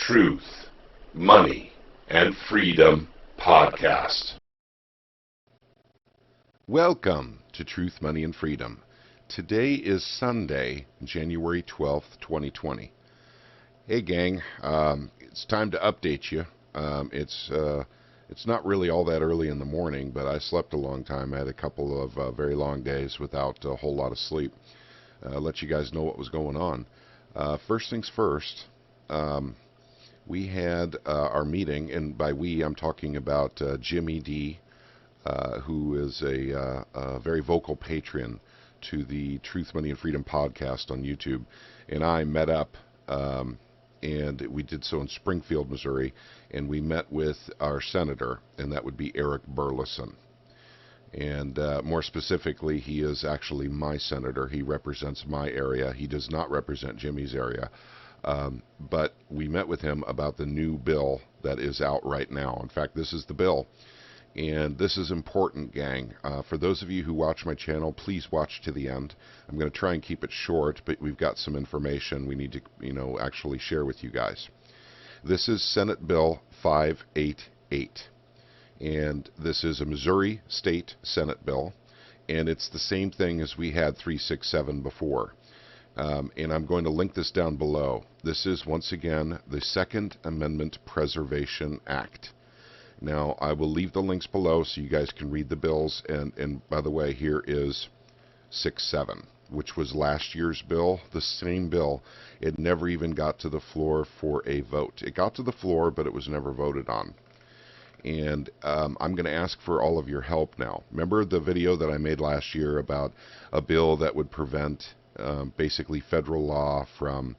Truth, Money, and Freedom podcast. Welcome to Truth, Money, and Freedom. Today is Sunday, January 12th, 2020. Hey gang, it's time to update you. It's not really all that early in the morning, but I slept a long time. I had a couple of very long days without a whole lot of sleep. Let you guys know what was going on. First things first, we had our meeting, and by we I'm talking about Jimmy D, who is a very vocal patron to the Truth, Money, and Freedom podcast on YouTube, and I met up, and we did so in Springfield, Missouri, and we met with our senator, and that would be Eric Burleson. And more specifically, he is actually my senator. He represents my area. He does not represent Jimmy's area. But we met with him about the new bill that is out right now. In fact, this is the bill. And this is important, gang. For those of you who watch my channel, please watch to the end. I'm going to try and keep it short, but we've got some information we need to, actually share with you guys. This is Senate Bill 588. And this is a Missouri State Senate bill. And it's the same thing as we had 367 before. And I'm going to link this down below. This is, once again, the Second Amendment Preservation Act. Now, I will leave the links below so you guys can read the bills. And by the way, here is 67, which was last year's bill, the same bill. It never even got to the floor for a vote. It got to the floor, but it was never voted on. And I'm going to ask for all of your help now. Remember the video that I made last year about a bill that would prevent basically federal law from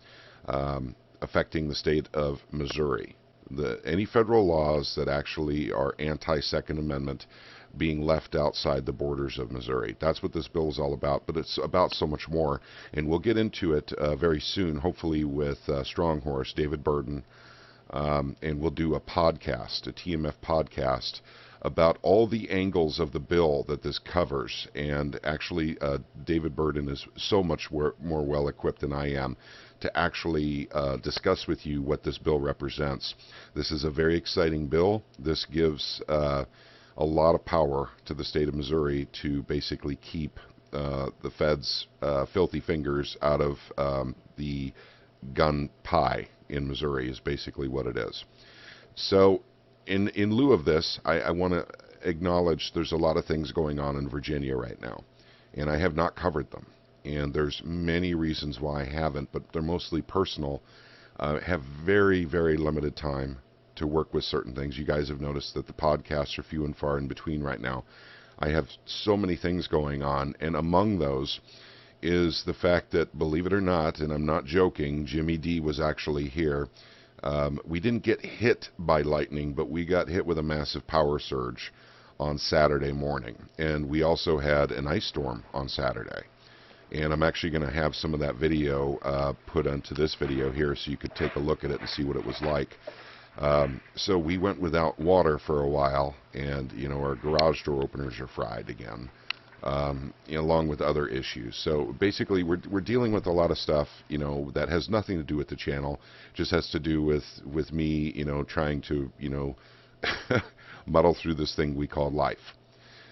affecting the state of Missouri? Any federal laws that actually are anti-Second Amendment being left outside the borders of Missouri. That's what this bill is all about, but it's about so much more. And we'll get into it very soon, hopefully with Stronghorse, David Burden, and we'll do a podcast, a TMF podcast, about all the angles of the bill that this covers. And actually, David Burden is so much more well equipped than I am to actually discuss with you what this bill represents. This is a very exciting bill. This gives a lot of power to the state of Missouri to basically keep the feds' filthy fingers out of the gun pie in Missouri, is basically what it is. So in lieu of this, I want to acknowledge there's a lot of things going on in Virginia right now, and I have not covered them. And there's many reasons why I haven't, but they're mostly personal. Have very, very limited time to work with certain things. You guys have noticed that the podcasts are few and far in between right now. I have so many things going on, and among those is the fact that, believe it or not, and I'm not joking, Jimmy D was actually here. We didn't get hit by lightning, but we got hit with a massive power surge on Saturday morning. And we also had an ice storm on Saturday. And I'm actually going to have some of that video put onto this video here so you could take a look at it and see what it was like. So we went without water for a while, and our garage door openers are fried again, along with other issues. So basically we're dealing with a lot of stuff that has nothing to do with the channel, just has to do with me trying to muddle through this thing we call life.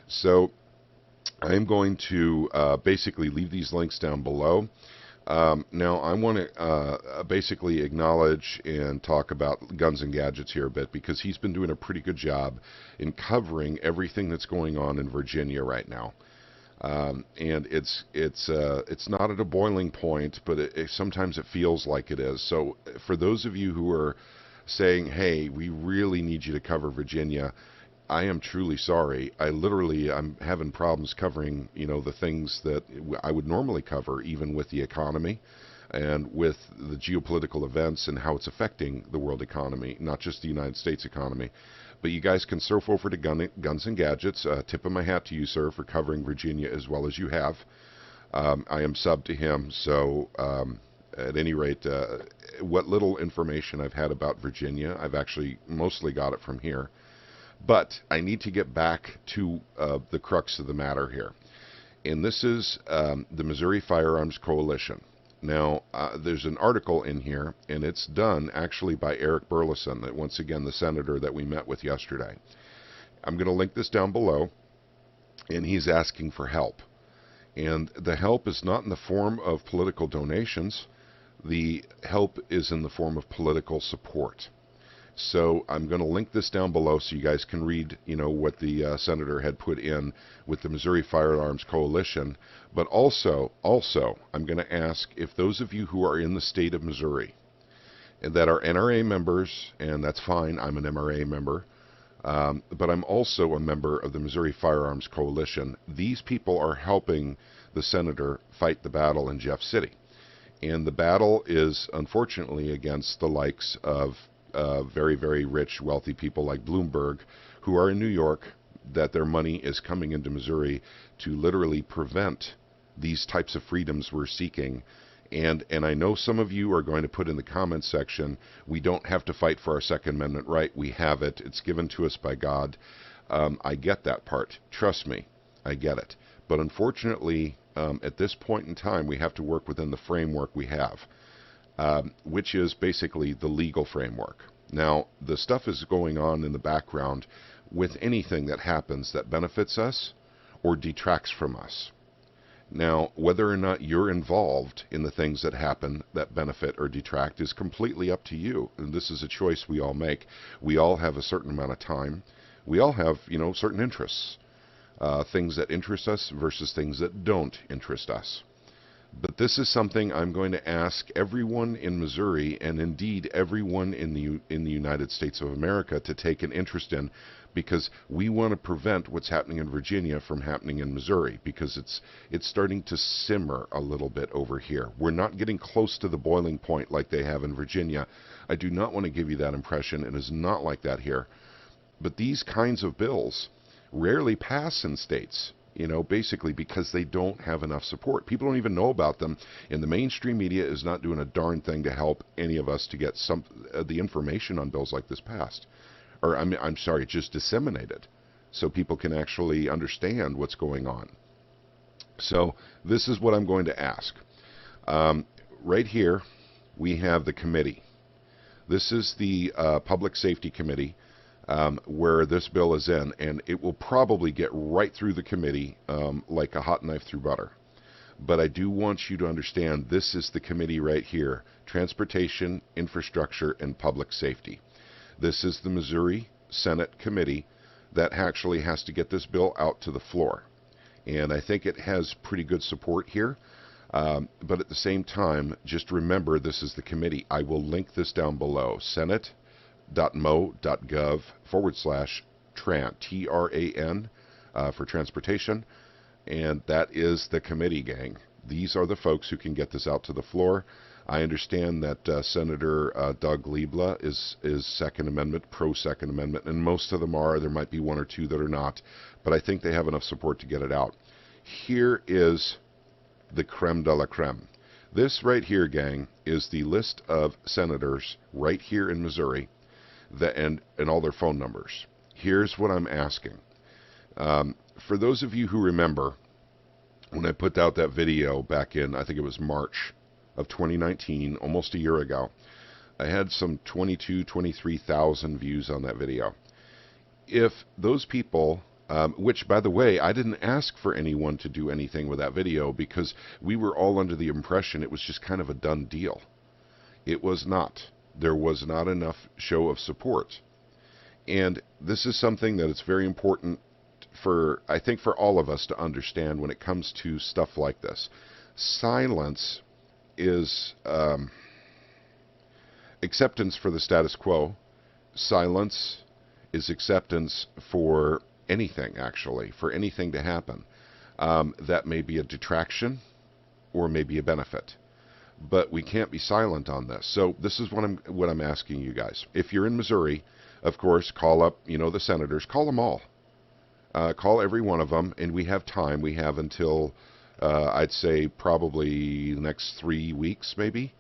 So I'm going to basically leave these links down below. Now, I want to basically acknowledge and talk about Guns and Gadgets here a bit, because he's been doing a pretty good job in covering everything that's going on in Virginia right now. And it's not at a boiling point, but sometimes it feels like it is. So for those of you who are saying, hey, we really need you to cover Virginia, I am truly sorry. I'm having problems covering, the things that I would normally cover, even with the economy and with the geopolitical events and how it's affecting the world economy, not just the United States economy. But you guys can surf over to Guns and Gadgets. Tip of my hat to you, sir, for covering Virginia as well as you have. I am sub to him, so at any rate, what little information I've had about Virginia, I've actually mostly got it from here. But I need to get back to the crux of the matter here. And this is the Missouri Firearms Coalition. Now, there's an article in here, and it's done actually by Eric Burleson, that once again, the senator that we met with yesterday. I'm going to link this down below, and he's asking for help. And the help is not in the form of political donations. The help is in the form of political support. So I'm going to link this down below so you guys can read, what the senator had put in with the Missouri Firearms Coalition. But also, I'm going to ask if those of you who are in the state of Missouri and that are NRA members, and that's fine, I'm an MRA member, but I'm also a member of the Missouri Firearms Coalition. These people are helping the senator fight the battle in Jeff City. And the battle is, unfortunately, against the likes of very, very rich, wealthy people like Bloomberg, who are in New York, that their money is coming into Missouri to literally prevent these types of freedoms we're seeking. And I know some of you are going to put in the comments section, we don't have to fight for our Second Amendment right. We have it. It's given to us by God. I get that part. Trust me, I get it. But unfortunately, at this point in time, we have to work within the framework we have. Which is basically the legal framework. Now, the stuff is going on in the background with anything that happens that benefits us or detracts from us. Now, whether or not you're involved in the things that happen that benefit or detract is completely up to you. And this is a choice we all make. We all have a certain amount of time. We all have, certain interests. Things that interest us versus things that don't interest us. But this is something I'm going to ask everyone in Missouri, and indeed everyone in the United States of America, to take an interest in, because we want to prevent what's happening in Virginia from happening in Missouri, because it's starting to simmer a little bit over here. We're not getting close to the boiling point like they have in Virginia. I do not want to give you that impression. It is not like that here. But these kinds of bills rarely pass in states. Basically because they don't have enough support. People don't even know about them, and the mainstream media is not doing a darn thing to help any of us to get the information on bills like this passed. Or, I'm sorry, just disseminated, so people can actually understand what's going on. So, this is what I'm going to ask. Right here, we have the committee. This is the Public Safety Committee. Where this bill is in, and it will probably get right through the committee like a hot knife through butter. But I do want you to understand this is the committee right here, Transportation, Infrastructure, and Public Safety. This is the Missouri Senate Committee that actually has to get this bill out to the floor. And I think it has pretty good support here. But at the same time, just remember this is the committee. I will link this down below. Senate.mo.gov/TRAN, T-R-A-N, for transportation, and that is the committee, gang. These are the folks who can get this out to the floor. I understand that Senator Doug Liebla is Second Amendment, pro-Second Amendment, and most of them are. There might be one or two that are not, but I think they have enough support to get it out. Here is the creme de la creme. This right here, gang, is the list of senators right here in Missouri, and all their phone numbers. Here's what I'm asking. For those of you who remember, when I put out that video back in, I think it was March of 2019, almost a year ago, I had some 23,000 views on that video. If those people, which, by the way, I didn't ask for anyone to do anything with that video because we were all under the impression it was just kind of a done deal. It was not. There was not enough show of support. And this is something that it's very important I think for all of us to understand when it comes to stuff like this. Silence is acceptance for the status quo. Silence is acceptance for anything, actually, for anything to happen. That may be a detraction or maybe a benefit. But we can't be silent on this. So this is what I'm asking you guys. If you're in Missouri, of course, call up, the senators. Call them all. Call every one of them, and we have time. We have until, I'd say, probably the next 3 weeks, maybe.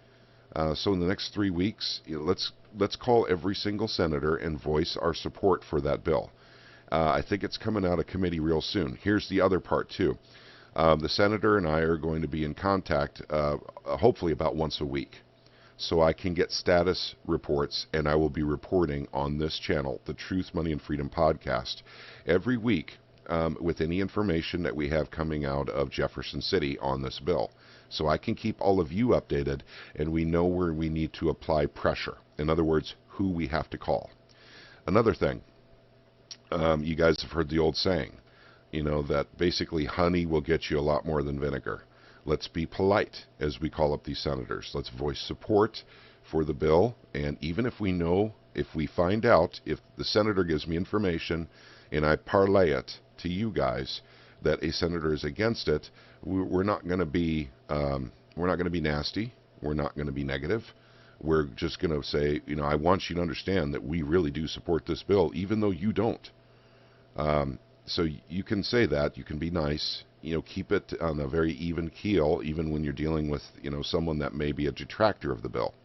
So in the next 3 weeks, let's call every single senator and voice our support for that bill. I think it's coming out of committee real soon. Here's the other part, too. The senator and I are going to be in contact, hopefully about once a week, so I can get status reports, and I will be reporting on this channel, the Truth, Money, and Freedom podcast, every week with any information that we have coming out of Jefferson City on this bill. So I can keep all of you updated, and we know where we need to apply pressure. In other words, who we have to call. Another thing, you guys have heard the old saying, that basically honey will get you a lot more than vinegar. Let's be polite as we call up these senators. Let's voice support for the bill, and even if we find out, if the senator gives me information and I parlay it to you guys that a senator is against it, we're not going to be nasty. We're not going to be negative. We're just going to say, I want you to understand that we really do support this bill, even though you don't. So you can say that. You can be nice. Keep it on a very even keel, even when you're dealing with, someone that may be a detractor of the bill.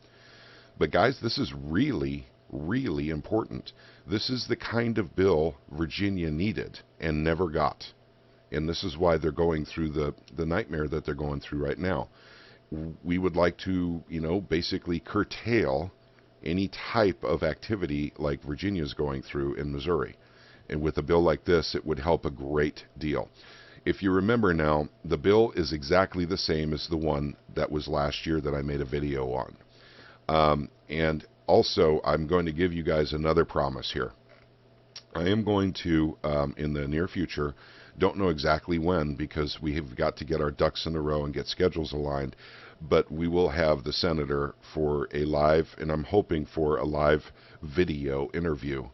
But guys, this is really, really important. This is the kind of bill Virginia needed and never got. And this is why they're going through the nightmare that they're going through right now. We would like to, basically curtail any type of activity like Virginia's going through in Missouri. And with a bill like this, it would help a great deal. If you remember now, the bill is exactly the same as the one that was last year that I made a video on. And also, I'm going to give you guys another promise here. I am going to, in the near future, don't know exactly when because we have got to get our ducks in a row and get schedules aligned, but we will have the senator for a live, and I'm hoping for a live video interview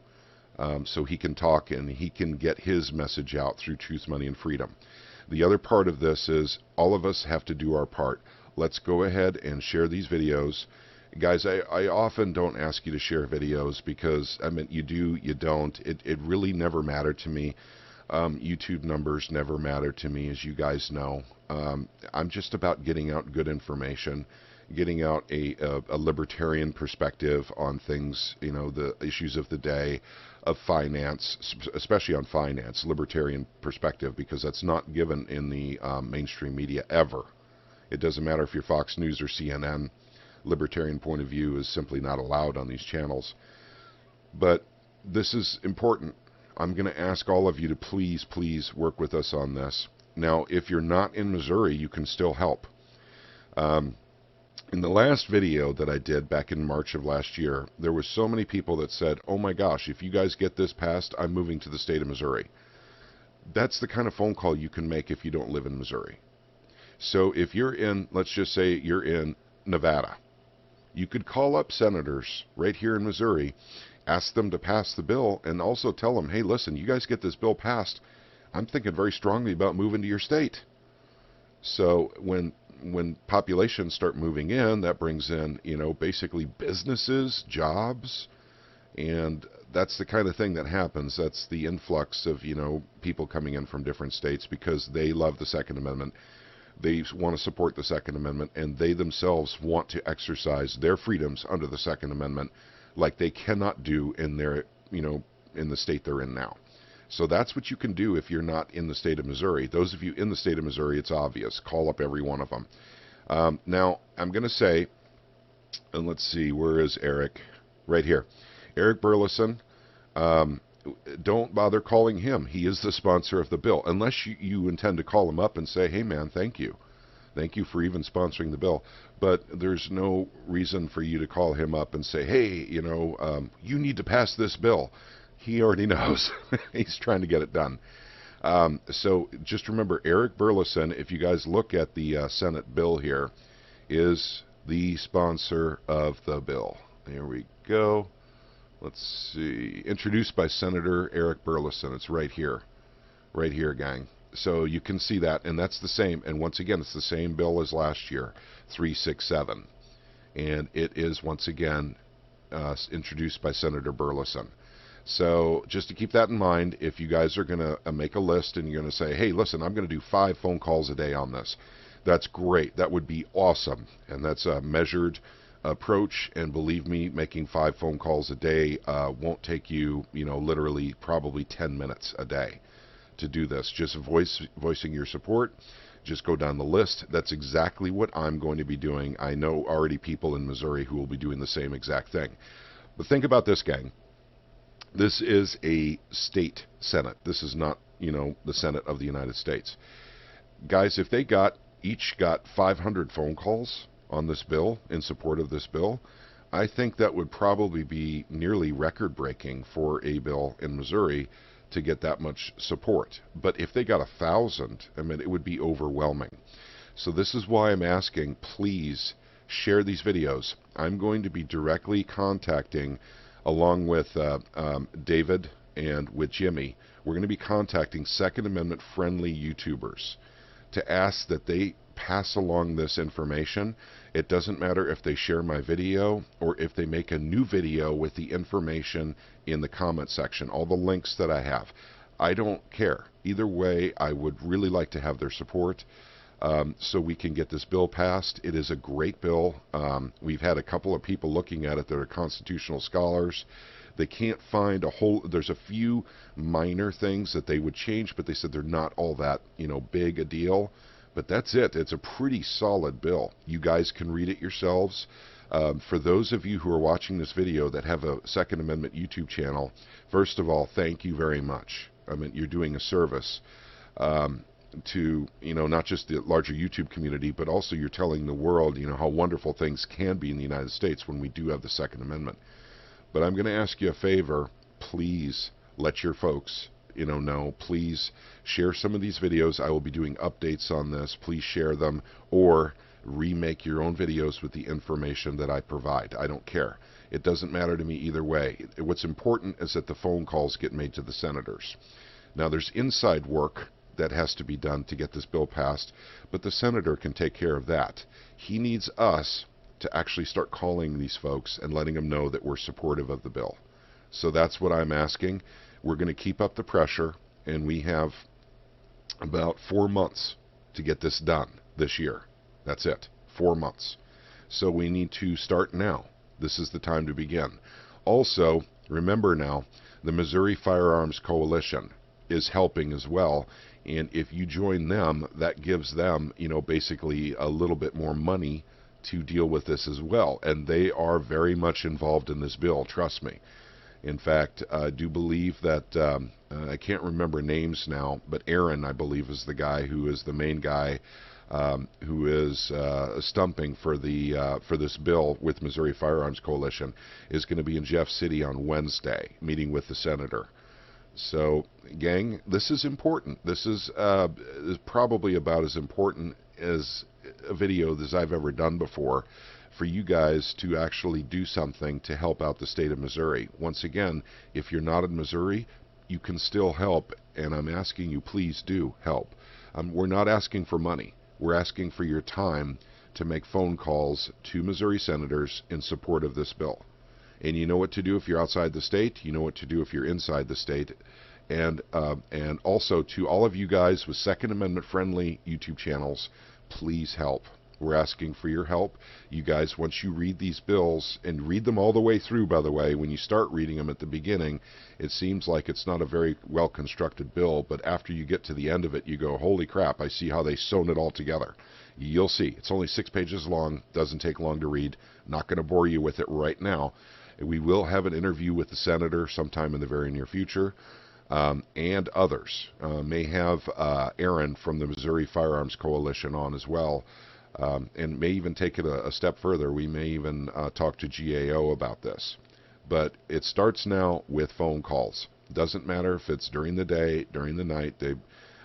so he can talk and he can get his message out through Truth, Money, and Freedom. The other part of this is all of us have to do our part. Let's go ahead and share these videos. Guys, I often don't ask you to share videos because, you do, you don't. It really never mattered to me. YouTube numbers never matter to me, as you guys know. I'm just about getting out good information, getting out a libertarian perspective on things, the issues of the day, of finance, especially on finance, libertarian perspective, because that's not given in the mainstream media ever. It doesn't matter if you're Fox News or CNN. Libertarian point of view is simply not allowed on these channels. But this is important. I'm going to ask all of you to please work with us on this. Now, if you're not in Missouri, you can still help. In the last video that I did back in March of last year, there were so many people that said, oh my gosh, if you guys get this passed, I'm moving to the state of Missouri. That's the kind of phone call you can make if you don't live in Missouri. So if you're in, let's just say you're in Nevada, you could call up senators right here in Missouri, ask them to pass the bill, and also tell them, hey, listen, you guys get this bill passed, I'm thinking very strongly about moving to your state. So when populations start moving in, that brings in, basically businesses, jobs, and that's the kind of thing that happens. That's the influx of, people coming in from different states because they love the Second Amendment. They want to support the Second Amendment, and they themselves want to exercise their freedoms under the Second Amendment like they cannot do in their, in the state they're in now. So that's what you can do if you're not in the state of Missouri. Those of you in the state of Missouri, it's obvious. Call up every one of them. Now, I'm going to say, and let's see, where is Eric? Right here. Eric Burleson, don't bother calling him. He is the sponsor of the bill, unless you intend to call him up and say, hey, man, thank you. Thank you for even sponsoring the bill. But there's no reason for you to call him up and say, hey, you need to pass this bill. He already knows. He's trying to get it done. So just remember, Eric Burleson, if you guys look at the Senate bill here, is the sponsor of the bill. There we go. Let's see. Introduced by Senator Eric Burleson. It's right here. Right here, gang. So you can see that, and that's the same. And once again, it's the same bill as last year, 367. And it is, once again, introduced by Senator Burleson. So just to keep that in mind, if you guys are going to make a list and you're going to say, hey, listen, I'm going to do 5 phone calls a day on this, that's great. That would be awesome. And that's a measured approach. And believe me, making 5 phone calls a day won't take you, literally probably 10 minutes a day to do this. Just voicing your support. just go down the list. That's exactly what I'm going to be doing. I know already people in Missouri who will be doing the same exact thing. But think about this, gang. This is a state Senate. This is not, the Senate of the United States. Guys, if they each got 500 phone calls on this bill, in support of this bill, I think that would probably be nearly record-breaking for a bill in Missouri to get that much support. But if they got 1,000, I mean, it would be overwhelming. So this is why I'm asking, please share these videos. I'm going to be directly contacting, along with David and with Jimmy, we're going to be contacting Second Amendment friendly YouTubers to ask that they pass along this information. It doesn't matter if they share my video or if they make a new video with the information in the comment section, all the links that I have. I don't care. Either way, I would really like to have their support so we can get this bill passed. It is a great bill. We've had a couple of people looking at it that are constitutional scholars. They can't find there's a few minor things that they would change, but they said they're not all that, big a deal. But that's it. It's a pretty solid bill. You guys can read it yourselves. For those of you who are watching this video that have a Second Amendment YouTube channel, first of all, thank you very much. I mean, you're doing a service to, not just the larger YouTube community, but also you're telling the world, how wonderful things can be in the United States when we do have the Second Amendment. But I'm going to ask you a favor. Please let your folks know. Please share some of these videos. I will be doing updates on this. Please share them or remake your own videos with the information that I provide. I don't care. It doesn't matter to me either way. What's important is that the phone calls get made to the senators. Now, there's inside work that has to be done to get this bill passed, but the senator can take care of that. He needs us to actually start calling these folks and letting them know that we're supportive of the bill. So that's what I'm asking. We're going to keep up the pressure, and we have about 4 months to get this done this year. That's it, 4 months. So we need to start now. This is the time to begin. Also, remember now, the Missouri Firearms Coalition is helping as well, and if you join them, that gives them, basically a little bit more money to deal with this as well, and they are very much involved in this bill, trust me. In fact, I do believe that, I can't remember names now, but Aaron, I believe, is the guy who is the main guy who is stumping for this bill with Missouri Firearms Coalition, is going to be in Jeff City on Wednesday, meeting with the senator. So, gang, this is important. This is probably about as important as a video as I've ever done before, for you guys to actually do something to help out the state of Missouri. Once again, if you're not in Missouri, you can still help, and I'm asking you, please do help. We're not asking for money. We're asking for your time to make phone calls to Missouri senators in support of this bill. And you know what to do if you're outside the state. You know what to do if you're inside the state. And also to all of you guys with Second Amendment friendly YouTube channels, please help. We're asking for your help. You guys, once you read these bills, and read them all the way through, by the way, when you start reading them at the beginning, it seems like it's not a very well-constructed bill, but after you get to the end of it, you go, holy crap, I see how they sewn it all together. You'll see. It's only 6 pages long, doesn't take long to read. Not going to bore you with it right now. We will have an interview with the senator sometime in the very near future, and others. May have Aaron from the Missouri Firearms Coalition on as well. And may even take it a step further. We may even talk to GAO about this. But it starts now with phone calls. Doesn't matter if it's during the day, during the night.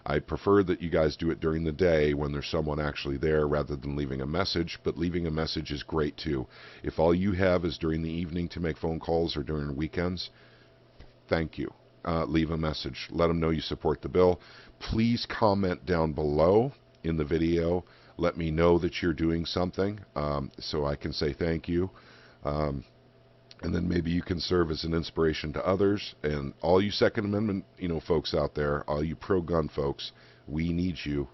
I prefer that you guys do it during the day when there's someone actually there rather than leaving a message. But leaving a message is great too. If all you have is during the evening to make phone calls or during weekends, thank you. Leave a message. Let them know you support the bill. Please comment down below in the video. Let me know that you're doing something so I can say thank you. And then maybe you can serve as an inspiration to others. And all you Second Amendment folks out there, all you pro-gun folks, we need you.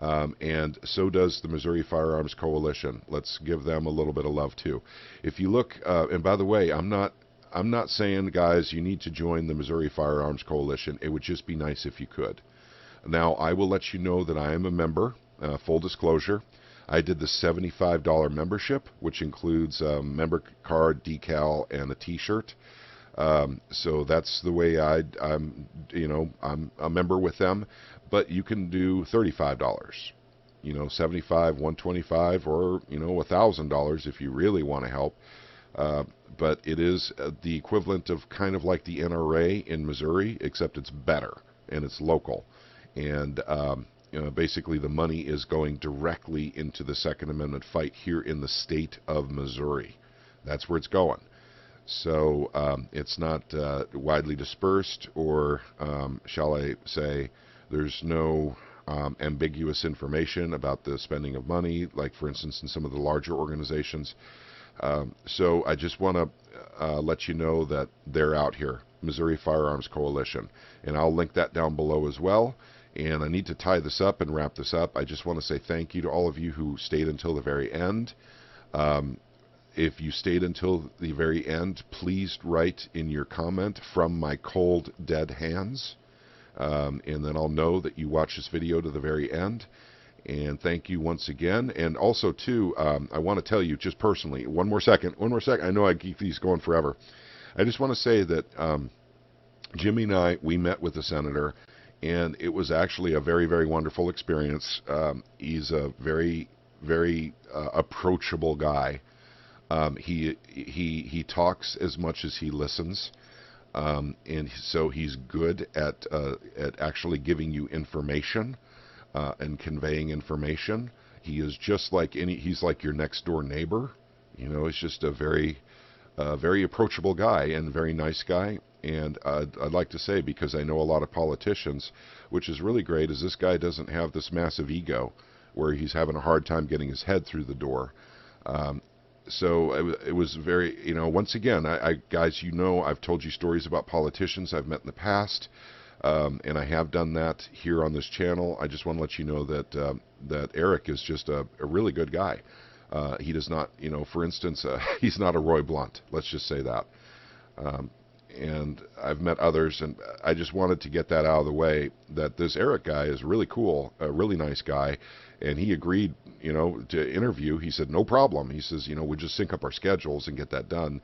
And so does the Missouri Firearms Coalition. Let's give them a little bit of love too. If you look, and by the way, I'm not saying, guys, you need to join the Missouri Firearms Coalition. It would just be nice if you could. Now, I will let you know that I am a member. full disclosure, I did the $75 membership, which includes a member card, decal, and a T-shirt. So that's the way I'm a member with them. But you can do $35, 75, 125, or $1,000 if you really want to help. But it is the equivalent of kind of like the NRA in Missouri, except it's better and it's local. And basically the money is going directly into the Second Amendment fight here in the state of Missouri. That's where it's going. So it's not widely dispersed, or shall I say, there's no ambiguous information about the spending of money, like for instance in some of the larger organizations. So I just want to let you know that they're out here, Missouri Firearms Coalition, and I'll link that down below as well. And I need to tie this up and wrap this up. I just want to say thank you to all of you who stayed until the very end. If you stayed until the very end, please write in your comment, "From my cold, dead hands." And then I'll know that you watched this video to the very end. And thank you once again. And also, too, I want to tell you just personally, one more second. I know I keep these going forever. I just want to say that Jimmy and I, we met with the senator, and it was actually a very, very wonderful experience. He's a very, very approachable guy. He talks as much as he listens. And so he's good at actually giving you information and conveying information. He is just like he's like your next door neighbor. He's just a very approachable guy and very nice guy. And I'd like to say, because I know a lot of politicians, which is really great, is this guy doesn't have this massive ego where he's having a hard time getting his head through the door. So it was very, once again, guys, I've told you stories about politicians I've met in the past, and I have done that here on this channel. I just want to let you know that Eric is just a really good guy. He does not, for instance, he's not a Roy Blunt. Let's just say that. And I've met others, and I just wanted to get that out of the way, that this Eric guy is really cool, a really nice guy, and he agreed, to interview. He said, no problem. He says, we'll just sync up our schedules and get that done.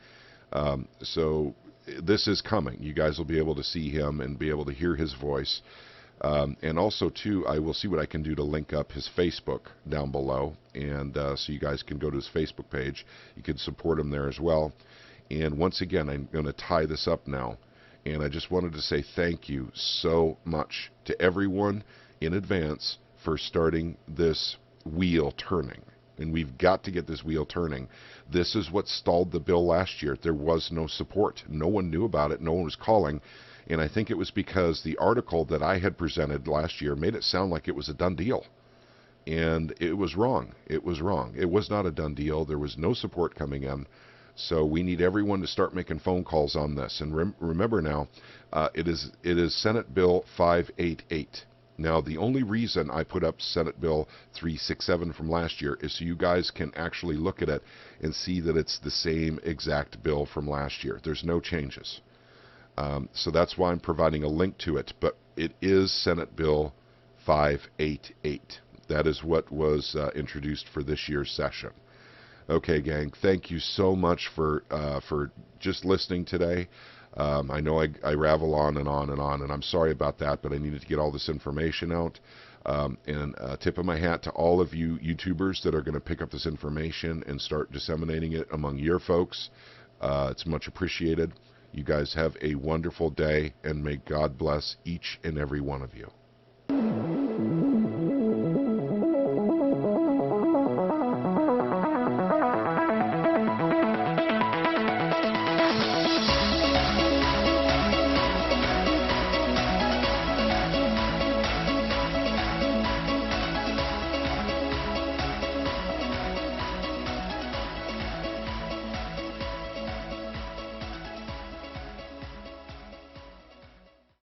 So this is coming. You guys will be able to see him and be able to hear his voice. And also, too, I will see what I can do to link up his Facebook down below, and so you guys can go to his Facebook page. You can support him there as well. And once again, I'm going to tie this up now. And I just wanted to say thank you so much to everyone in advance for starting this wheel turning. And we've got to get this wheel turning. This is what stalled the bill last year. There was no support. No one knew about it. No one was calling. And I think it was because the article that I had presented last year made it sound like it was a done deal. And it was wrong. It was wrong. It was not a done deal. There was no support coming in. So we need everyone to start making phone calls on this. And remember now, it is Senate Bill 588. Now, the only reason I put up Senate Bill 367 from last year is so you guys can actually look at it and see that it's the same exact bill from last year. There's no changes. So that's why I'm providing a link to it. But it is Senate Bill 588. That is what was introduced for this year's session. Okay, gang, thank you so much for just listening today. I know I ravel on and on and on, and I'm sorry about that, but I needed to get all this information out. And tip of my hat to all of you YouTubers that are going to pick up this information and start disseminating it among your folks. It's much appreciated. You guys have a wonderful day, and may God bless each and every one of you.